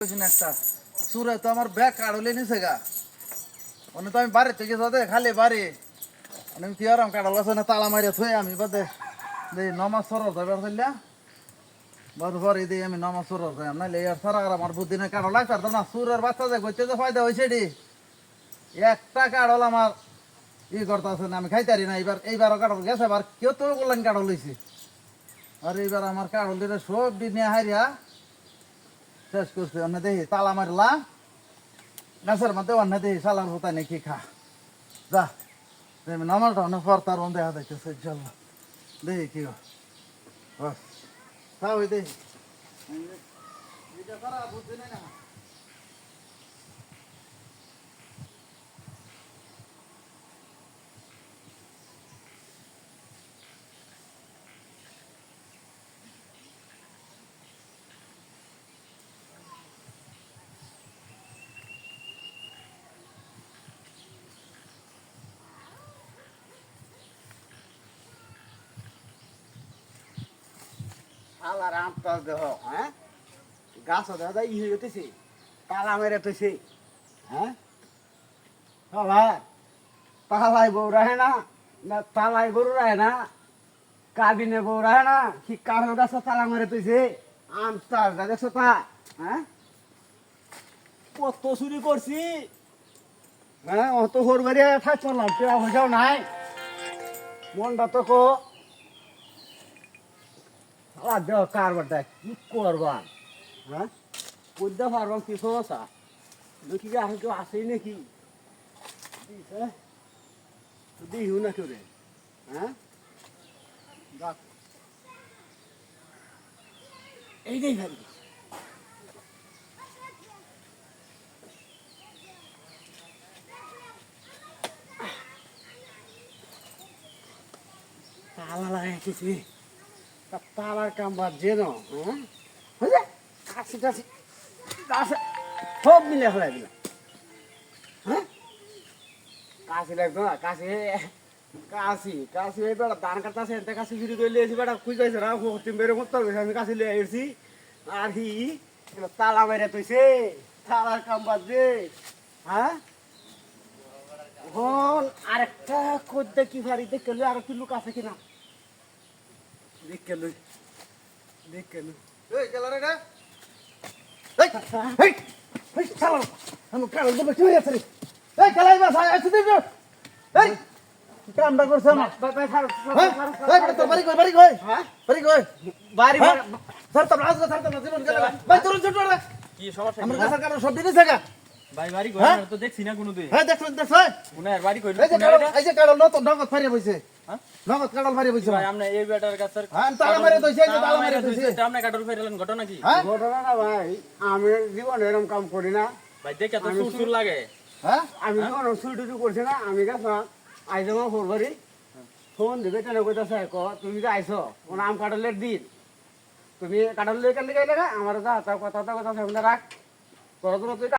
একটা সুরে তো আমার ব্যাগ কাড়লে নিছে গা মানে তো আমি বাড়ি থেকে যাতে খালি বাড়ি আমি কি আরাম কাড়ল আছে না তালা মারিয়া থুয়ে আমি বাদে নমাজ সরর যাবে ফেললা বাদ পরে দিই আমি নমাজ সরর যাই নাইলে আর সারা আমার বুদ্ধি না কাড়ল লাগতো না সুরের বাচ্চা যে গইতে যে ফায়দা হয়েছে ডি একটা কাড়ল আমার করতেছে না আমি খাইতারি না এইবারও কাড়ল গেছে এবার কেউ তো বললেন কাড়ল লইছি আর এইবার আমার কাড়ল দিলে সব দিন নিয়ে হারিয়া শেষ করছে অন্য দেখি তালা মারলা গাছের মধ্যে অন্য দেখি সালার হতা নাকি খা যা নামাজটা অনেক পর তার দেখা যাইতেছে চল দেখি কি বাস তাও দেখি বুঝতে নাই না আলার আমটা দেহ হ্যাঁ গাছ দাদা ই হয়ে যেতেছে তালা মেরে তুইছে হ্যাঁ বাবা তালাই বউ রাহে না না তালাই গরু রাহে না কাবিনে বউ রাহে না কি কারোর গাছ তালা মেরে তুইছে আমটা দেখছো তা হ্যাঁ কত চুরি করছি হ্যাঁ অত হোর বাড়ি থাকছো না হয়েছেও নাই মনটা তো কো দেখ কারবারটা কি করবান হ্যাঁ বুঝতে পারবাম কি সমস্যা দেখি যে আর কেউ আসেই নাকি দিও না কেউ রে হ্যাঁ এইটাই ভাবি তালা লাগাইতেছি তালার কাম বাদ যে ন হ্যাঁ কাশি টাশি সব মিলে ফেলাই দিলাম হ্যাঁ কাশি লাগতো না কাশি কাশি কাশি এই বেড়া ধান কাটতেছে এতে কাশি চুরি করে লিয়েছি বেড়া খুঁজাইছে না তুমি বেরো করতে হবে আমি কাশি লিয়ে এসেছি আর কি তালা মেরে তুইছে তালার কাম বাদ যে হ্যাঁ এখন আরেকটা করতে কি ভারি দেখতে আর একটু লোক আছে কিনা দেখে লই দেখে লই এই গেল রে গা এই এই চালা আমি কাল দেব কি হইছে রে এই খেলাই বাস আসছে দিবি এই কামটা করছ না বাই ছাড় এই তো বাড়ি কই হ্যাঁ বাড়ি কই বাড়ি স্যার তো রাজ স্যার তো জীবন গেল ভাই তোর ছোট রে কি সমস্যা আমার কাছে কারো সব দিনে জায়গা ভাই বাড়ি কই না তো দেখছি না কোনো দিন হ্যাঁ দেখছেন উনার বাড়ি কই এই যে কারো নতুন নগদ ফারে বইছে হ্যাঁ নগদ কাডল ফারে বইছে ভাই আমরা এই বেটার কাছে হ্যাঁ তালা মারে দইছে এই যে তালা মারে দইছে আমরা কাটল ফেরালেন ঘটনা কি হ্যাঁ ঘটনা না ভাই আমি জীবনে এরকম কাম করি না ভাই দেখে তো সুর লাগে হ্যাঁ আমি যখন সুইটুটু করছি না আমি গেছিলাম আই যখন ফোরবারি ফোন দিবে টেনে কইতাছে ক তুমি যে আইছো কোন আম কাটলের দিন তুমি কাটলের কেন লিগাই লাগা আমার যা কথা কথা রাখ তোর তুই